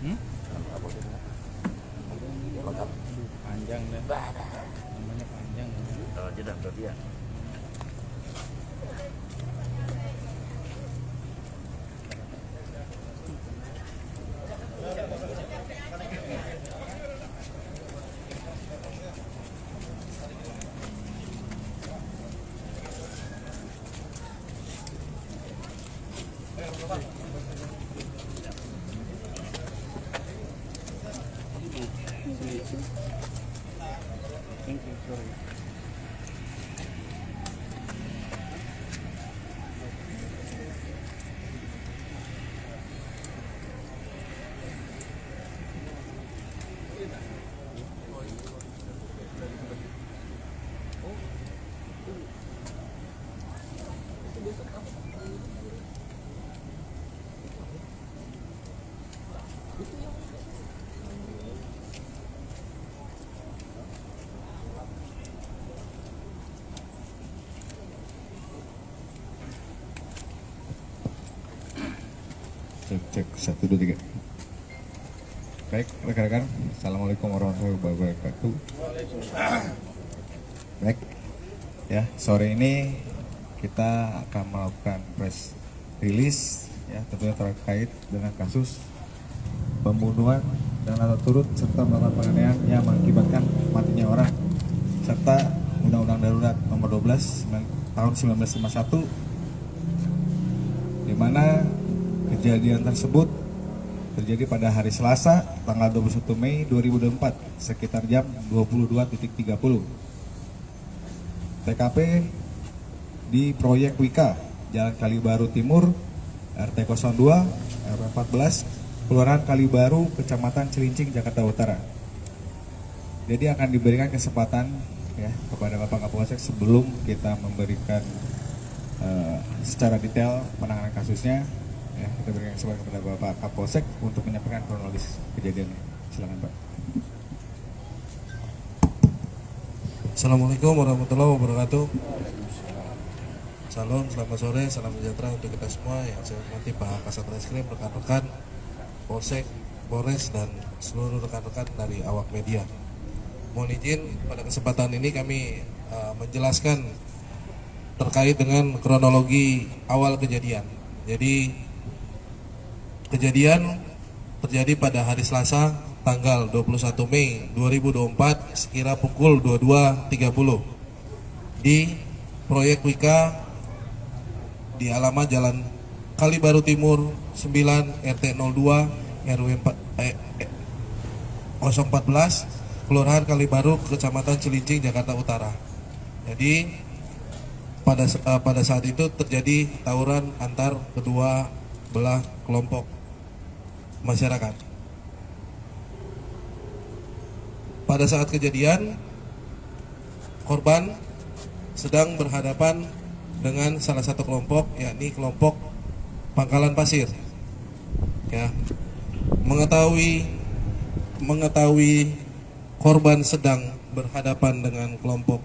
Hmm? Panjang deh. Namanya panjang. Tidak berarti ya. Thank you, sorry. Cek 1 2 3. Baik rekan-rekan, assalamualaikum warahmatullahi wabarakatuh. Baik, ya sore ini kita akan melakukan press release ya tentunya terkait dengan kasus pembunuhan dan atau turut serta melakukan penganiayaan yang mengakibatkan matinya orang serta Undang-Undang Darurat Nomor 12 tahun 1951 di mana kejadian tersebut terjadi pada hari Selasa tanggal 21 Mei 2024 sekitar jam 22.30. TKP di Proyek Wika, Jalan Kalibaru Timur, RT 02, RW 14, Kelurahan Kalibaru, Kecamatan Cilincing, Jakarta Utara. Jadi akan diberikan kesempatan ya kepada Bapak Kapolsek sebelum kita memberikan secara detail penanganan kasusnya. Ya, kita berikan kesempatan kepada Bapak Kapolsek untuk menyampaikan kronologis kejadiannya. Silakan Pak. Assalamualaikum warahmatullahi wabarakatuh. Salam, selamat sore, salam sejahtera untuk kita semua yang saya hormati Pak Kasat Reskrim, rekan-rekan Polsek, Polres, dan seluruh rekan-rekan dari awak media. Mohon izin pada kesempatan ini kami menjelaskan terkait dengan kronologi awal kejadian. Jadi kejadian terjadi pada hari Selasa tanggal 21 Mei 2024 sekira pukul 22.30 di Proyek Wika di alamat Jalan Kalibaru Timur 9 RT 02 RW 014 Kelurahan Kalibaru Kecamatan Cilincing Jakarta Utara. Jadi pada saat itu terjadi tawuran antar kedua belah kelompok masyarakat. Pada saat kejadian, korban sedang berhadapan dengan salah satu kelompok, yakni kelompok Pangkalan Pasir. Ya, mengetahui korban sedang berhadapan dengan kelompok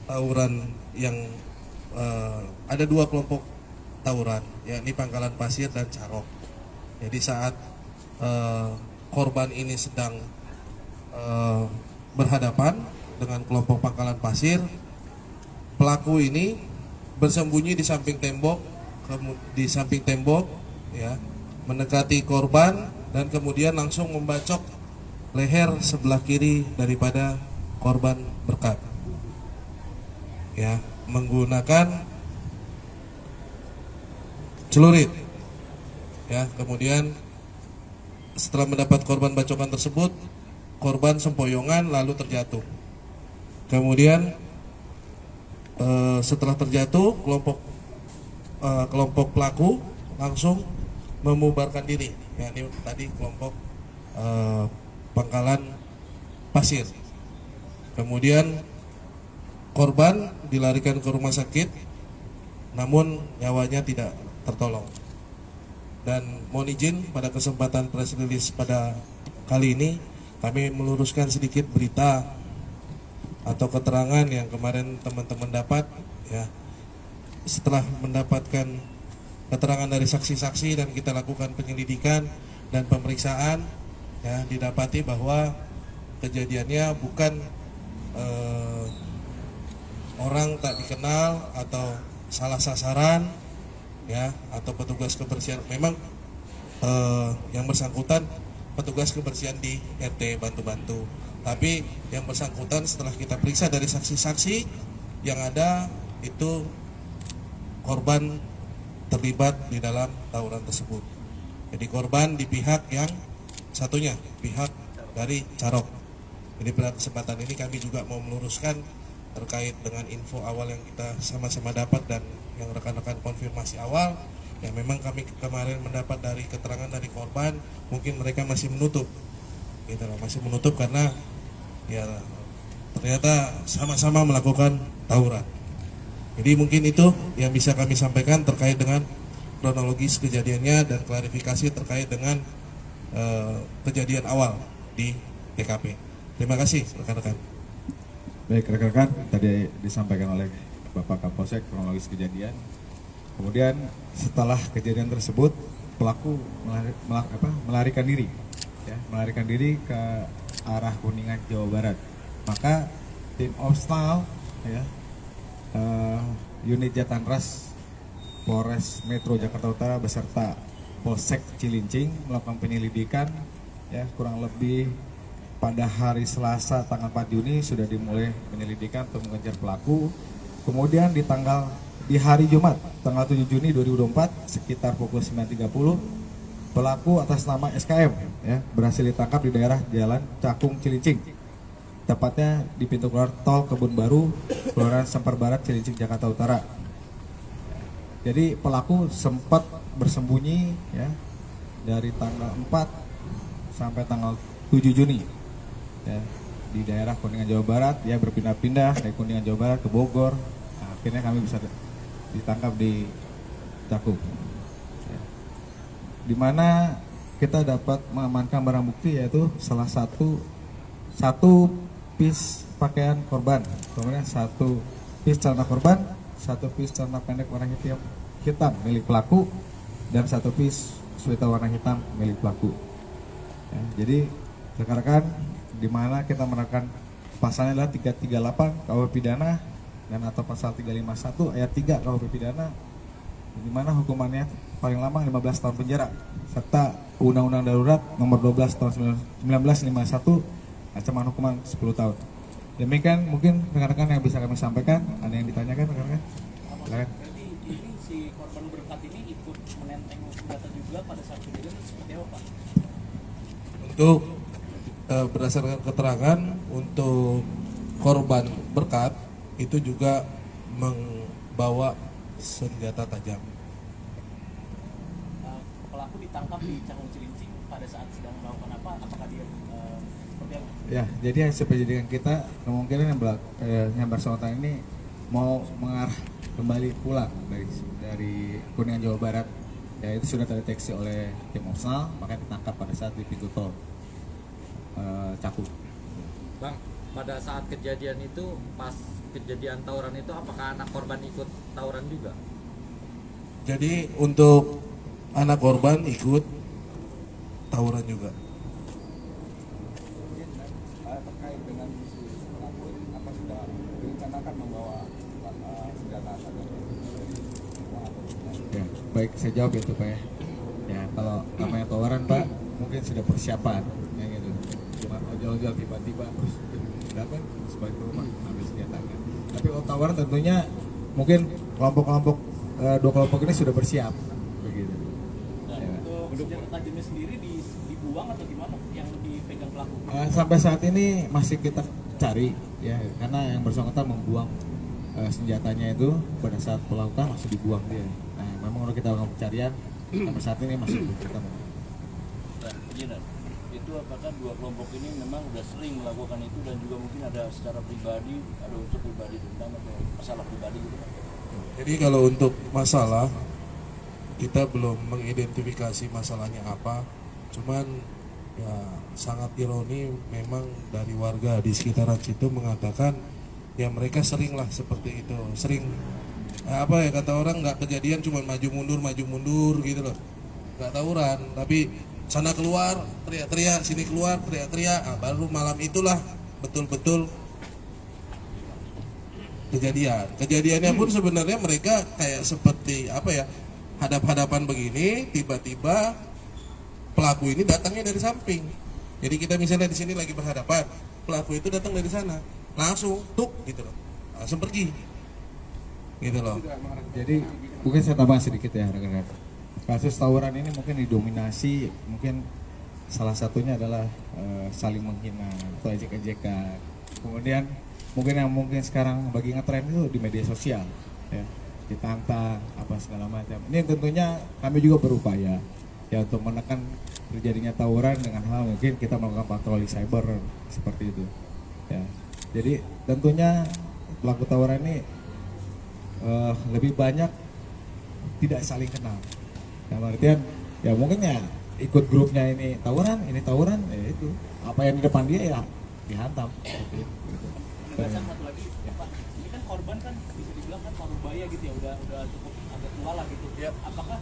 tawuran yang ada dua kelompok tawuran, yakni Pangkalan Pasir dan Carok. Jadi saat korban ini sedang berhadapan dengan kelompok Pangkalan Pasir, pelaku ini bersembunyi di samping tembok, ya, mendekati korban dan kemudian langsung membacok leher sebelah kiri daripada korban berkat, ya, menggunakan celurit. Ya, kemudian setelah mendapat korban bacokan tersebut, korban sempoyongan lalu terjatuh. Kemudian setelah terjatuh, kelompok pelaku langsung membubarkan diri. Ya, ini tadi kelompok Pangkalan Pasir. Kemudian korban dilarikan ke rumah sakit, namun nyawanya tidak tertolong. Dan mohon izin pada kesempatan press release pada kali ini kami meluruskan sedikit berita atau keterangan yang kemarin teman-teman dapat, ya. Setelah mendapatkan keterangan dari saksi-saksi dan kita lakukan penyelidikan dan pemeriksaan, ya didapati bahwa kejadiannya bukan orang tak dikenal atau salah sasaran, ya, atau petugas kebersihan. Memang yang bersangkutan petugas kebersihan di RT bantu-bantu, tapi yang bersangkutan setelah kita periksa dari saksi-saksi yang ada itu korban terlibat di dalam tawuran tersebut. Jadi korban di pihak yang satunya, pihak dari Carok. Jadi pada kesempatan ini kami juga mau meluruskan terkait dengan info awal yang kita sama-sama dapat dan yang rekan-rekan konfirmasi awal, yang memang kami kemarin mendapat dari keterangan dari korban, mungkin mereka masih menutup, gitu loh, masih menutup karena ya ternyata sama-sama melakukan tawuran. Jadi mungkin itu yang bisa kami sampaikan terkait dengan kronologis kejadiannya dan klarifikasi terkait dengan kejadian awal di TKP. Terima kasih rekan-rekan. Baik rekan-rekan, tadi disampaikan oleh Bapak Kapolsek kronologis kejadian. Kemudian setelah kejadian tersebut pelaku melarikan diri, ya, melarikan diri ke arah Kuningan, Jawa Barat. Maka tim Opsnal, ya, unit Jatanras Polres Metro Jakarta Utara beserta Polsek Cilincing melakukan penyelidikan, ya, kurang lebih pada hari Selasa tanggal 4 Juni sudah dimulai penyelidikan untuk mengejar pelaku. Kemudian di hari Jumat tanggal 7 Juni 2024 sekitar pukul 9.30 pelaku atas nama SKM, ya, berhasil ditangkap di daerah Jalan Cakung Cilincing, tepatnya di pintu keluar tol Kebun Baru, Kelurahan Sempar Barat, Cilincing, Jakarta Utara. Jadi pelaku sempat bersembunyi, ya, dari tanggal 4 sampai tanggal 7 Juni, ya, di daerah Kuningan, Jawa Barat. Ya, berpindah-pindah dari Kuningan, Jawa Barat ke Bogor. Nah, akhirnya kami bisa ditangkap di Cakung, ya, di mana kita dapat mengamankan barang bukti yaitu salah satu piece pakaian korban, kemudian satu piece celana korban, satu piece celana pendek warna hitam milik pelaku, dan satu piece sweater warna hitam milik pelaku. Ya, jadi rekan-rekan, di mana kita menerapkan pasalnya adalah 338 KUH pidana dan atau pasal 351 ayat 3 KUH pidana, di mana hukumannya paling lama 15 tahun penjara, serta Undang-Undang Darurat nomor 12 tahun 1951 ancaman hukuman 10 tahun. Demikian mungkin rekan-rekan yang bisa kami sampaikan. Ada yang ditanyakan rekan-rekan? Silakan. Jadi ini si korban berkat ini ikut menenteng senjata juga pada saat kejadian, seperti apa Pak? Untuk berdasarkan keterangan untuk korban berkat itu juga membawa senjata tajam. Pelaku ditangkap di Cakung Cilincing pada saat sedang melakukan apa? Apakah dia seperti apa? Ya, jadi hasil penyelidikan kita kemungkinan yang bersangkutan ini mau mengarah kembali pulang dari Kuningan, Jawa Barat. Ya, itu sudah terdeteksi oleh tim Opsnal, maka ditangkap pada saat di pintu tol Cakung. Bang, pada saat kejadian itu, pas kejadian tawuran itu, apakah anak korban ikut tawuran juga? Jadi untuk anak korban ikut tawuran juga. Terkait dengan pelaku ini, apa sudah direncanakan membawa senjata tajam? Ya, baik, saya jawab itu Pak ya. Ya, kalau namanya tawaran Pak, mungkin sudah persiapan, ya gitu. Cuma ojol-ojol tiba-tiba terus dapat sebagai rumah ambil senjata. Tapi kalau tawaran tentunya mungkin kelompok-kelompok dua kelompok ini sudah bersiap, begitu. Nah, Ya. untuk senjata tajamnya sendiri dibuang atau gimana yang dipegang pelaku? Sampai saat ini masih kita cari, ya, karena yang bersangkutan membuang senjatanya itu pada saat pelakukan masih dibuang dia. Nah, memang udah kita lakukan pencarian, sampai saat ini masih belum kita mau. Dan itu apakah dua kelompok ini memang sudah sering melakukan itu dan juga mungkin ada secara pribadi, ada unsur pribadi dendam atau masalah pribadi gitu Pak? Jadi kalau untuk masalah kita belum mengidentifikasi masalahnya apa, cuman ya sangat ironi memang dari warga di sekitaran situ mengatakan ya mereka seringlah seperti itu, sering apa ya kata orang, nggak kejadian cuma maju mundur gitu loh, nggak tawuran, tapi sana keluar teriak-teriak, sini keluar teriak-teriak. Baru malam itulah betul-betul kejadiannya pun sebenarnya mereka kayak seperti apa ya, hadap-hadapan begini, tiba-tiba pelaku ini datangnya dari samping. Jadi kita misalnya di sini lagi berhadapan, pelaku itu datang dari sana, langsung tuk gitu loh, langsung pergi gitu loh. Jadi mungkin saya tambah sedikit ya rekan-rekan. Kasus tawuran ini mungkin didominasi, mungkin salah satunya adalah saling menghina atau ejek-ejekan. Kemudian mungkin sekarang bagi ngetren itu di media sosial, ya, ditantang apa segala macam. Ini tentunya kami juga berupaya ya untuk menekan terjadinya tawuran dengan hal mungkin kita melakukan patroli cyber seperti itu. Ya, jadi tentunya pelaku tawuran ini lebih banyak tidak saling kenal. Dalam artian ya mungkin ya ikut grupnya ini tawuran ya itu apa yang di depan dia ya dihantam. Gitu. Penegasan satu lagi, Pak, ini kan korban kan bisa dibilang kan parubaya gitu ya, udah cukup agak tua lah gitu. Ya. Apakah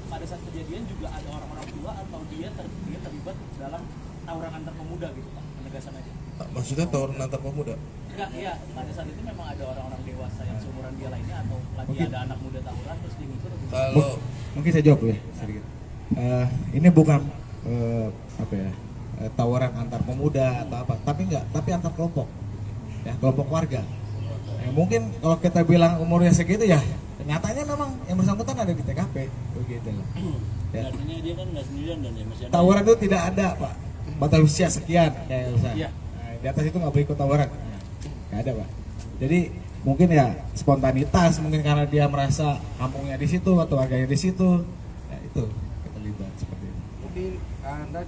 pada saat kejadian juga ada orang-orang tua atau dia terlibat dalam tawuran antar pemuda gitu, Pak? Penegasan aja. Maksudnya tawuran antar pemuda? Enggak, iya, pada saat itu memang ada orang-orang dewasa yang seumuran dia lainnya atau lagi ada anak muda tawuran terus dia ngikut atau gimana? Kalau Mungkin saya jawab ya sedikit. Ini bukan apa ya tawuran antar pemuda atau apa, tapi antar kelompok, ya kelompok warga. Ya, mungkin kalau kita bilang umurnya segitu ya, nyatanya memang yang bersangkutan ada di TKP, begitu lah. Ya. Artinya dia kan nggak sendirian dan ya masih ada. Tawuran itu tidak ada Pak, batas usia sekian kayak misalnya. Iya. Nah, di atas itu nggak boleh ikut tawuran, nggak ada Pak. Jadi mungkin ya spontanitas, mungkin karena dia merasa kampungnya di situ atau warganya di situ, ya itu terlibat seperti itu. Mungkin Anda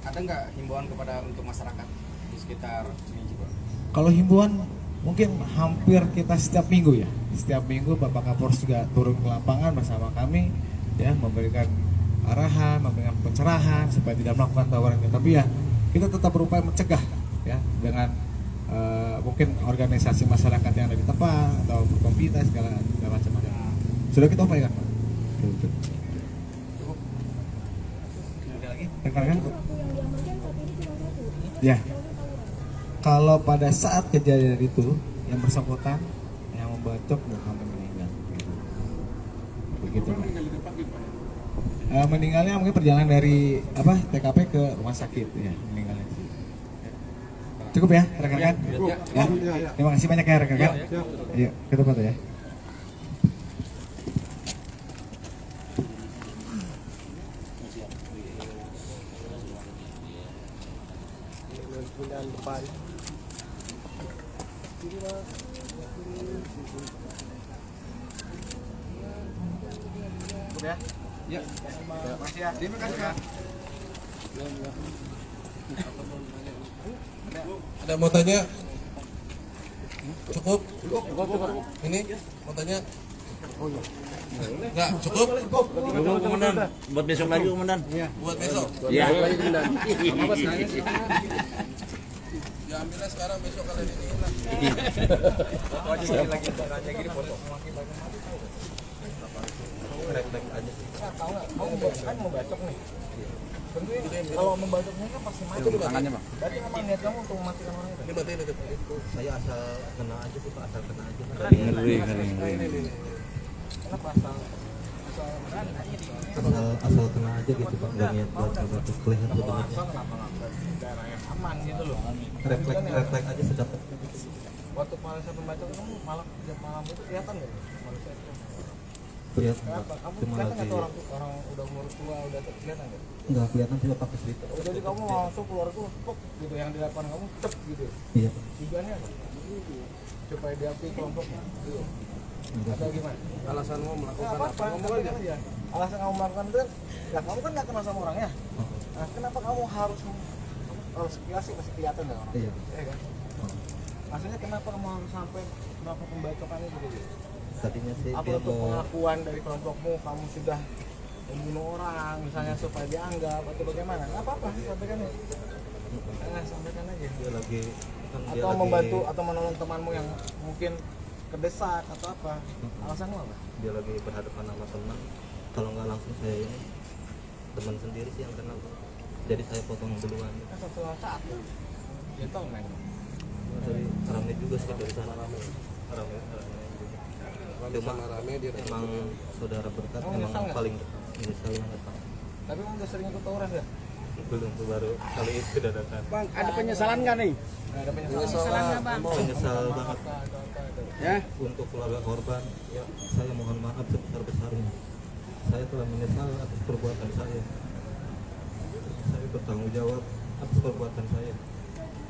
ada nggak himbauan kepada untuk masyarakat di sekitar sini juga? Kalau himbauan mungkin hampir kita setiap minggu ya, setiap minggu Bapak Kapolres juga turun ke lapangan bersama kami, ya memberikan arahan, memberikan pencerahan supaya tidak melakukan tawuran. Tapi ya kita tetap berupaya mencegah ya dengan mungkin organisasi masyarakat yang ada di tempat atau komunitas segala macam. Sudah kita upayakan Pak. Betul. Ada lagi? Rekan-rekan? Ya. Kalau pada saat kejadian itu yang bersangkutan yang membacok dan sampai meninggal. Begitu Pak. Meninggalnya mungkin perjalanan dari TKP ke rumah sakit ya meninggalnya. Cukup ya rekan-rekan? Ya. Terima kasih banyak ya rekan-rekan. Yuk kita foto ya. Cukup ya? Ya. Makasih ya. Terima kasih Pak. ada mau tanya? Cukup? Ini mau tanya? Enggak, cukup? Cukup komandan. Buat besok lagi komandan. Buat besok? Iya. Ya ambilnya sekarang, besok kalian ini. Kamu membacok nih. Kalau membacoknya kan pasti mati tangannya Pak. Berarti memang niat kamu untuk mematikan orang itu. Ini matiin itu. Saya asal kena aja sih Pak, asal kena aja. Ngeri. Kenapa asal Asal kena aja gitu Pak, nggak niat buat batuk leher gitu aja. kenapa nggak daerah yang aman gitu loh. Refleks aja sedapat. Waktu pada saat membacok kamu jam malam itu kelihatan nggak manusia itu? Kelihatan Kenapa? Pak, Kamu cuma kelihatan lagi nggak tuh orang udah umur tua udah kelihatan nggak? nggak kelihatan sih pakai selita. Jadi kamu langsung keluar tuh pok gitu yang di depan kamu cep gitu. Iya Pak. Tujuannya apa? Supaya diakui kelompoknya. Gitu. Enggak Atau sih. gimana? Alasan mau Nggak melakukan apa-apa, apa? Ngomong aja. aja. Alasan kamu melakukan itu kan, ya kamu kan nggak kenal sama orangnya. Nah, kenapa kamu harus kalau sekilas sih masih kelihatan nggak orang? Iya. Iya kan? Maksudnya kenapa kamu harus sampai melakukan pembacokan itu gitu? Tadinya sih Apa dia untuk mau pengakuan dari kelompokmu kamu sudah membunuh orang misalnya supaya dianggap atau bagaimana? Nggak apa-apa, sampaikan ya. Sampaikan aja. dia lagi kan dia Atau lagi membantu atau menolong temanmu yang mungkin kedesak atau apa? Alasan lo apa? Dia lagi berhadapan sama teman, kalau nggak langsung saya ini teman sendiri sih yang kenal, jadi saya potong duluan. Satu saat dia tahu men. Dari rame juga sih dari sana, rame cuma rame dia emang saudara berkat, Oh, emang nyesal nggak? paling nyesal banget Pak. Tapi emang udah sering ikut tawuran ya? Belum tuh, baru kali itu dadakan. Bang, ada penyesalan nggak nih? Ada Menyesal banget Ya. untuk keluarga korban. Ya, saya mohon maaf sebesar-besarnya. Saya telah menyesal atas perbuatan saya. Saya bertanggung jawab atas perbuatan saya.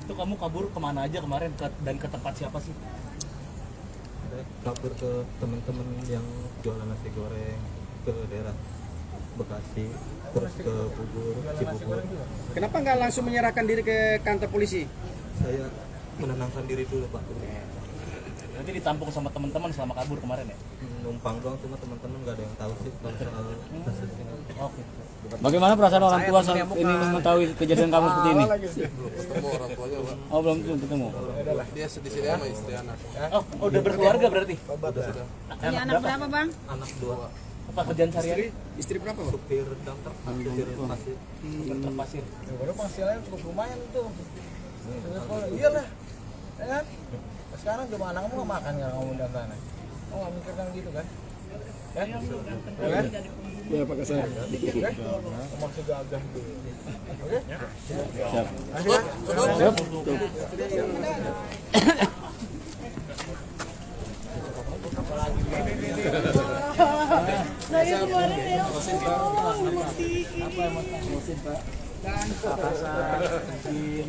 Itu kamu kabur kemana aja kemarin dan ke tempat siapa sih? Saya kabur ke teman-teman yang jualan nasi goreng ke daerah Bekasi, terus ke Cibubur. Kenapa nggak langsung menyerahkan diri ke kantor polisi? Saya menenangkan diri dulu Pak. Nanti ditampung sama teman-teman selama kabur kemarin ya? Numpang doang, cuma teman-teman nggak ada yang tahu sih kalau soal kasus ini. Oke. Bagaimana perasaan orang tua saat ini mengetahui kejadian kamu seperti ini? belum ketemu orang tuanya Pak. Oh, belum ketemu. Dia di sini sama istri anak. Oh, udah berkeluarga berarti? Sudah. Punya anak berapa bang? Anak dua, Apa kerjaan sehari-hari? Istri berapa, Bang? supir damper, supir pasir. Supir pasir. Ya baru penghasilannya cukup lumayan itu. Iyalah, ya kan? Sekarang cuma anakmu nggak makan kalau kamu udah sana. Kamu nggak mikirkan gitu kan? Ya, ya kan? Ya, pakai saya. Oke? Maksud gagah dulu. Oke? Siap. Saya kemarin ya. Apa emang ngurusin Pak? Pakasa, izin.